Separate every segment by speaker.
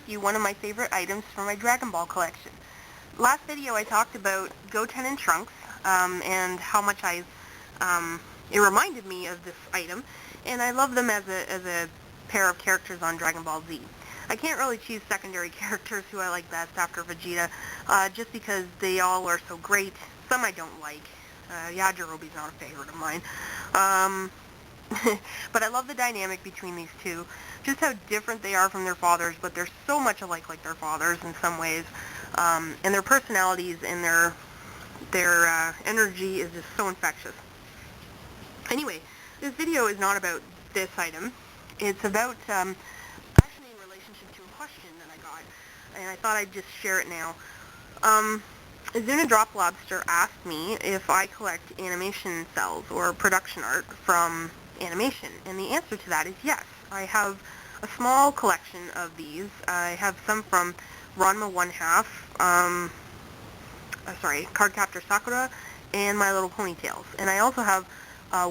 Speaker 1: with you one of my favorite items from my Dragon Ball collection. Last video I talked about Goten and Trunks and how much it reminded me of this item, and I love them as a pair of characters on Dragon Ball Z. I can't really choose secondary characters who I like best after Vegeta, just because they all are so great. Some I don't like. Yajirobe's not a favorite of mine. But I love the dynamic between these two, just how different they are from their fathers, but they're so much alike like their fathers in some ways, and their personalities and their energy is just so infectious. Anyway, this video is not about this item. It's about actually in relationship to a question that I got, and I thought I'd just share it now. Azuna Drop Lobster asked me if I collect animation cells or production art from animation, and the answer to that is yes. I have a small collection of these. I have some from Ranma 1/2, Cardcaptor Sakura, and My Little Ponytails, and I also have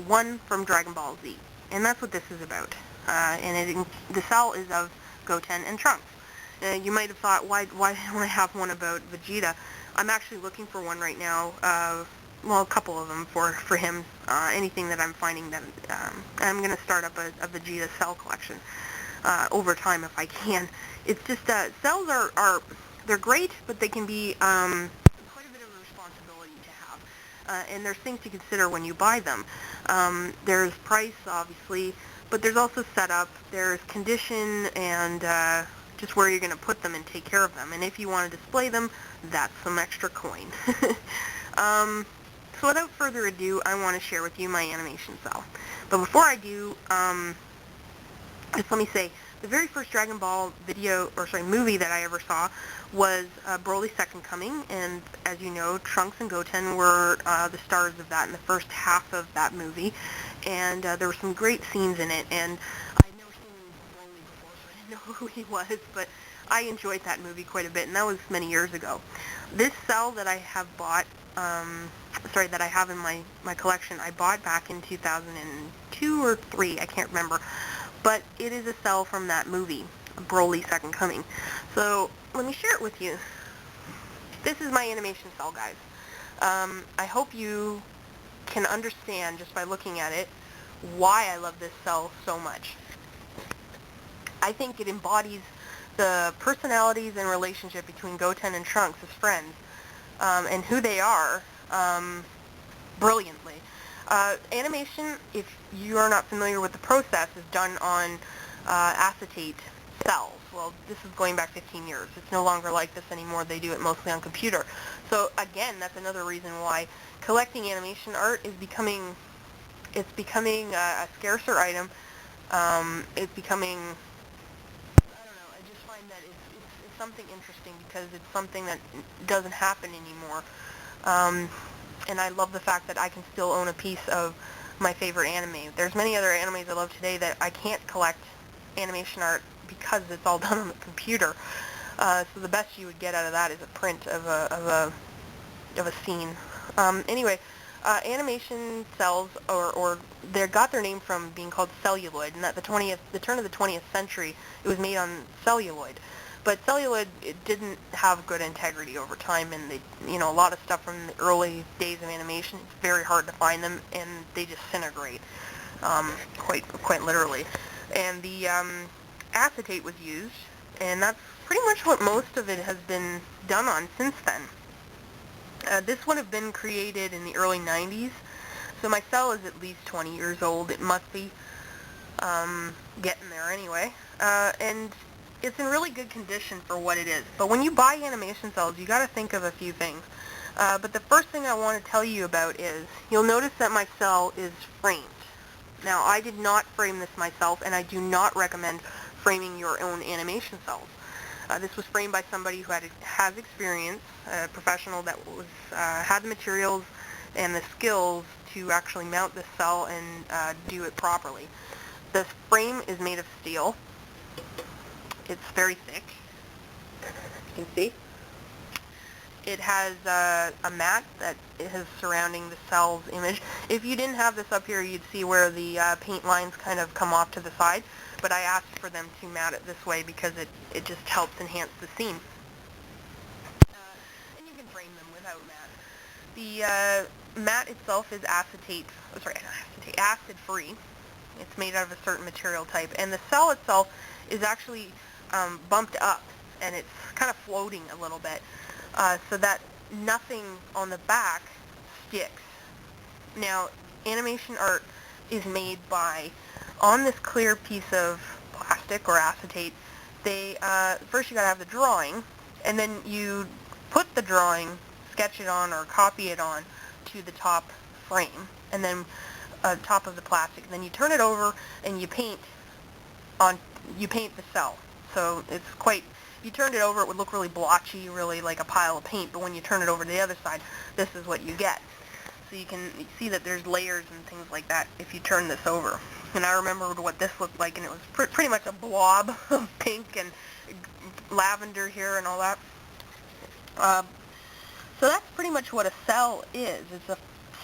Speaker 1: one from Dragon Ball Z, and that's what this is about. And the cell is of Goten and Trunks. You might have thought, why don't I have one about Vegeta? I'm actually looking for one right now, well, a couple of them for him, anything that I'm finding that, I'm going to start up a Vegeta cell collection over time if I can. It's just, cells they're great, but they can be quite a bit of a responsibility to have, and there's things to consider when you buy them. There's price, obviously, but there's also setup, there's condition, and just where you're going to put them and take care of them. And if you want to display them, that's some extra coin. So without further ado, I want to share with you my animation cell. But before I do, just let me say, the very first Dragon Ball movie that I ever saw was Broly's Second Coming, and as you know, Trunks and Goten were the stars of that in the first half of that movie, and there were some great scenes in it, and I'd never seen Broly before, so I didn't know who he was, but I enjoyed that movie quite a bit, and that was many years ago. This cell that I have bought, that I have in my collection, I bought back in 2002 or 3, I can't remember, but it is a cell from that movie, Broly's Second Coming. So let me share it with you. This is my animation cell, guys. I hope you can understand just by looking at it why I love this cell so much. I think it embodies the personalities and relationship between Goten and Trunks as friends, and who they are, brilliantly. Animation, if you are not familiar with the process, is done on acetate cells. Well, this is going back 15 years. It's no longer like this anymore. They do it mostly on computer. So again, that's another reason why collecting animation art is becoming a scarcer item. It's becoming, I don't know, I just find that it's something interesting because it's something that doesn't happen anymore. And I love the fact that I can still own a piece of my favorite anime. There's many other animes I love today that I can't collect animation art because it's all done on the computer. So the best you would get out of that is a print of a scene. Anyway, animation cells, or they got their name from being called celluloid, and at the turn of the 20th century, it was made on celluloid. But celluloid, it didn't have good integrity over time, and a lot of stuff from the early days of animation, it's very hard to find them, and they disintegrate, quite literally. And the acetate was used, and that's pretty much what most of it has been done on since then. This would have been created in the early 90s, so my cell is at least 20 years old. It must be getting there anyway, and it's in really good condition for what it is. But when you buy animation cells, you got to think of a few things. But the first thing I want to tell you about is, you'll notice that my cell is framed. Now, I did not frame this myself, and I do not recommend framing your own animation cells. This was framed by somebody who has experience, a professional that had the materials and the skills to actually mount this cell and do it properly. This frame is made of steel. It's very thick, you can see. It has a mat that is surrounding the cell's image. If you didn't have this up here, you'd see where the paint lines kind of come off to the side, but I asked for them to mat it this way because it just helps enhance the scene. And you can frame them without mat. The mat itself is acid-free. It's made out of a certain material type, and the cell itself is actually bumped up, and it's kind of floating a little bit, so that nothing on the back sticks. Now, animation art is made by, on this clear piece of plastic or acetate, first you gotta have the drawing, and then you put the drawing, sketch it on or copy it on to the top frame, and then top of the plastic. Then you turn it over and you paint the cell. So it's quite, if you turned it over, it would look really blotchy, really like a pile of paint, but when you turn it over to the other side, this is what you get. So you can see that there's layers and things like that if you turn this over. And I remembered what this looked like, and it was pretty much a blob of pink and lavender here and all that. So that's pretty much what a cell is. It's a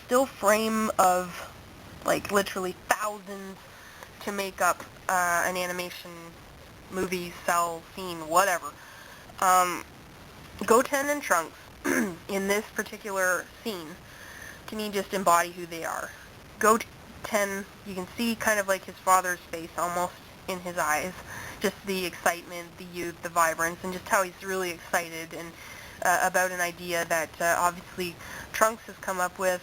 Speaker 1: still frame of like literally thousands to make up an animation, movie, cell, scene, whatever. Goten and Trunks, in this particular scene, to me just embody who they are. Goten, you can see kind of like his father's face almost in his eyes, just the excitement, the youth, the vibrance, and just how he's really excited and about an idea that obviously Trunks has come up with.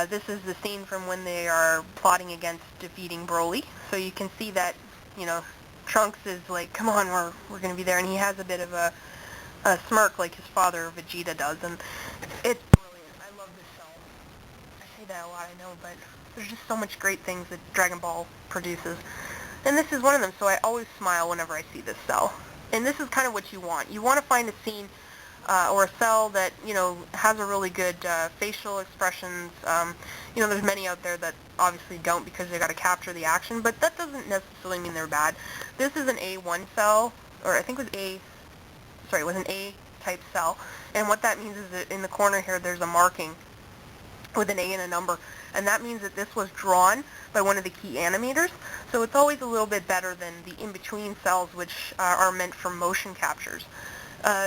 Speaker 1: This is the scene from when they are plotting against defeating Broly. So you can see that, you know, Trunks is like, come on, we're going to be there. And he has a bit of a smirk like his father, Vegeta, does. And it's brilliant. I love this cell. I say that a lot, I know, but there's just so much great things that Dragon Ball produces. And this is one of them, so I always smile whenever I see this cell. And this is kind of what you want. You want to find a scene or a cell that, you know, has a really good facial expressions. You know, there's many out there that obviously don't because they got to capture the action, but that doesn't necessarily mean they're bad. This is an A1 cell, or I think it was an A-type cell, and what that means is that in the corner here there's a marking with an A and a number, and that means that this was drawn by one of the key animators, so it's always a little bit better than the in-between cells, which are meant for motion captures.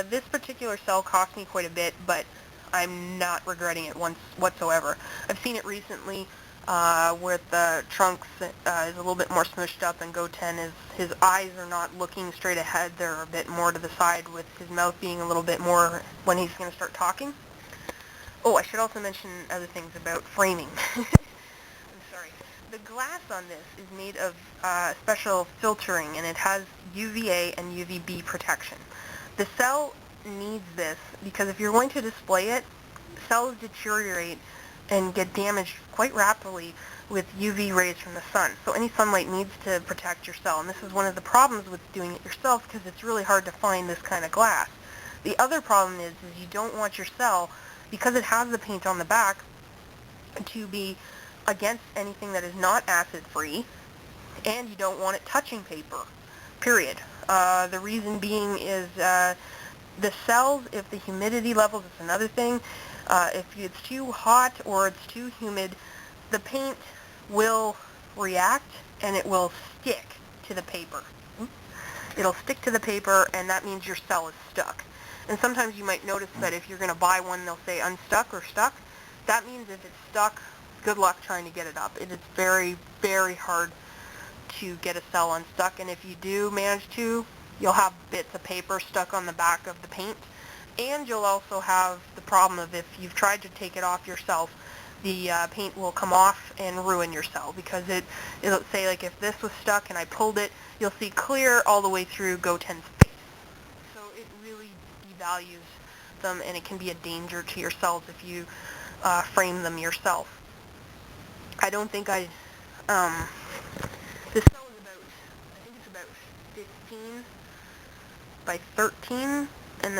Speaker 1: This particular cell cost me quite a bit, but I'm not regretting it whatsoever. I've seen it recently where the Trunks is a little bit more smushed up, and Goten his eyes are not looking straight ahead, they're a bit more to the side, with his mouth being a little bit more when he's going to start talking. Oh, I should also mention other things about framing. I'm sorry. The glass on this is made of special filtering, and it has UVA and UVB protection. The cell needs this because if you're going to display it, cells deteriorate and get damaged quite rapidly with UV rays from the sun. So any sunlight needs to protect your cell, and this is one of the problems with doing it yourself because it's really hard to find this kind of glass. The other problem is you don't want your cell, because it has the paint on the back, to be against anything that is not acid-free, and you don't want it touching paper, period. The reason being is the cells, if the humidity levels, it's another thing, if it's too hot or it's too humid, the paint will react and it will stick to the paper. It'll stick to the paper, and that means your cell is stuck. And sometimes you might notice that if you're going to buy one, they'll say unstuck or stuck. That means if it's stuck, good luck trying to get it up. It is very, very hard to get a cell unstuck, and if you do manage to, you'll have bits of paper stuck on the back of the paint, and you'll also have the problem of if you've tried to take it off yourself, the paint will come off and ruin your cell, because it'll say, like, if this was stuck and I pulled it, you'll see clear all the way through Goten's face. So it really devalues them, and it can be a danger to your cells if you frame them yourself. I don't think this cell is about, I think it's about 15 by 13, and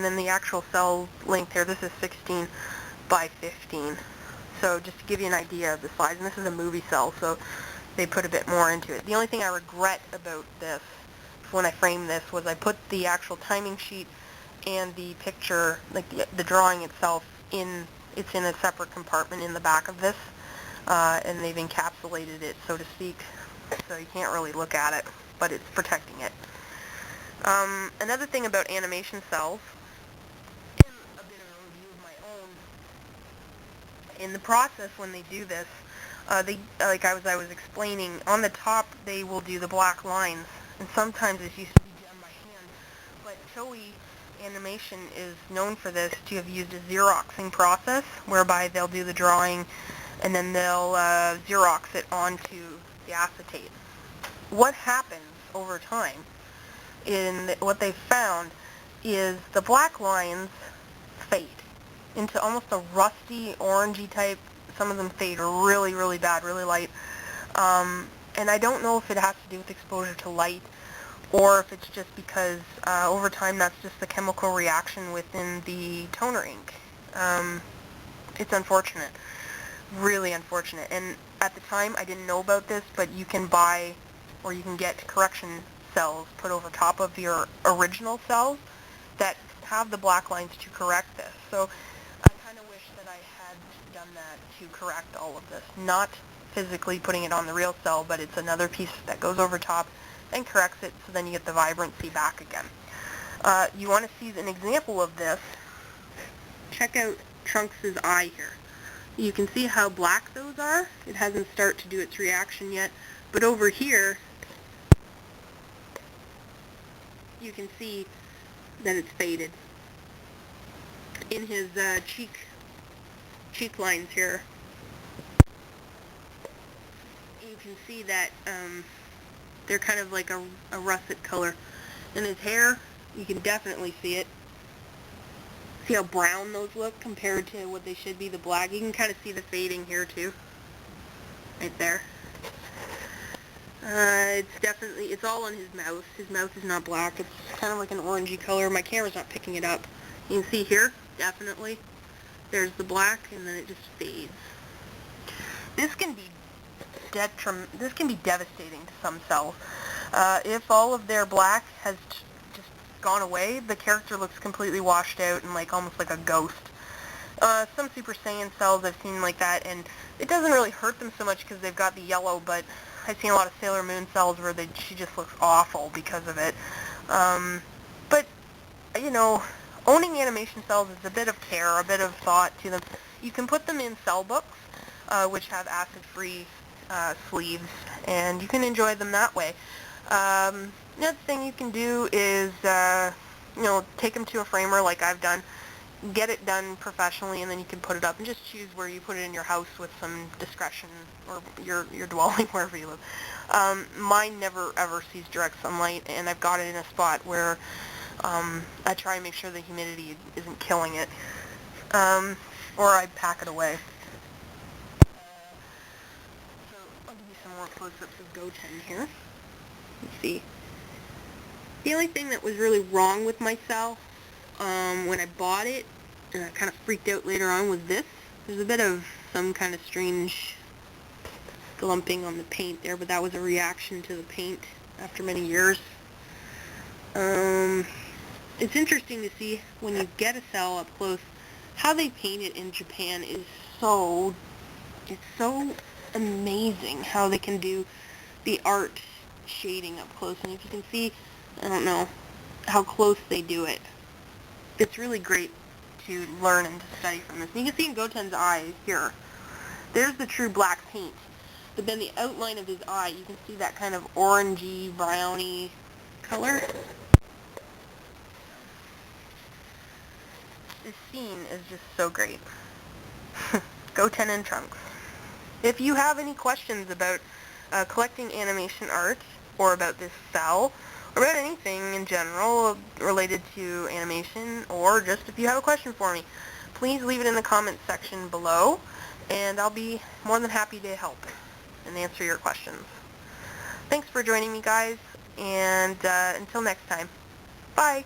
Speaker 1: then the actual cell length here, this is 16 by 15. So just to give you an idea of the size, and this is a movie cell, so they put a bit more into it. The only thing I regret about this, when I framed this, was I put the actual timing sheet and the picture, like the drawing itself, it's in a separate compartment in the back of this, and they've encapsulated it, so to speak, so you can't really look at it, but it's protecting it. Another thing about animation cells, and a bit of a review of my own, in the process when they do this, like I was explaining, on the top they will do the black lines, and sometimes it used to be done by hand, but Toei Animation is known for this, to have used a Xeroxing process, whereby they'll do the drawing and then they'll Xerox it onto the acetate. What happens over time, what they've found, is the black lines fade into almost a rusty, orangey type. Some of them fade really, really bad, really light. And I don't know if it has to do with exposure to light, or if it's just because over time that's just the chemical reaction within the toner ink. It's unfortunate, really unfortunate. And at the time I didn't know about this, but you can buy, or you can get correction cells put over top of your original cells that have the black lines to correct this. So I kind of wish that I had done that to correct all of this. Not physically putting it on the real cell, but it's another piece that goes over top and corrects it, so then you get the vibrancy back again. You want to see an example of this. Check out Trunks' eye here. You can see how black those are. It hasn't started to do its reaction yet, but over here you can see that it's faded. In his cheek lines here, you can see that they're kind of like a russet color. In his hair, you can definitely see it. See how brown those look compared to what they should be, the black. You can kind of see the fading here too, right there. It's all on his mouth. His mouth is not black. It's kind of like an orangey color. My camera's not picking it up. You can see here, definitely, there's the black, and then it just fades. This can be devastating to some cells. If all of their black has just gone away, the character looks completely washed out and like almost like a ghost. Some Super Saiyan cells I've seen like that, and it doesn't really hurt them so much because they've got the yellow, but I've seen a lot of Sailor Moon cells where she just looks awful because of it. But, you know, owning animation cells is a bit of care, a bit of thought to them. You can put them in cell books, which have acid-free sleeves, and you can enjoy them that way. Another thing you can do is, you know, take them to a framer like I've done, get it done professionally, and then you can put it up and just choose where you put it in your house with some discretion, or your dwelling, wherever you live. Mine never ever sees direct sunlight, and I've got it in a spot where I try and make sure the humidity isn't killing it, or I pack it away. So I'll give you some more close-ups of Goten here. Let's see. The only thing that was really wrong with my cell when I bought it, and I kind of freaked out later on, was this. There's a bit of some kind of strange glumping on the paint there, but that was a reaction to the paint after many years. It's interesting to see when you get a cell up close, how they paint it in Japan is so amazing how they can do the art shading up close. And if you can see, I don't know how close they do it. It's really great to learn and to study from this. And you can see in Goten's eye here, there's the true black paint. But then the outline of his eye, you can see that kind of orangey, browny color. This scene is just so great. Goten and Trunks. If you have any questions about collecting animation art, or about this cell, or about anything in general related to animation, or just if you have a question for me, please leave it in the comments section below, and I'll be more than happy to help and answer your questions. Thanks for joining me, guys, and until next time, bye!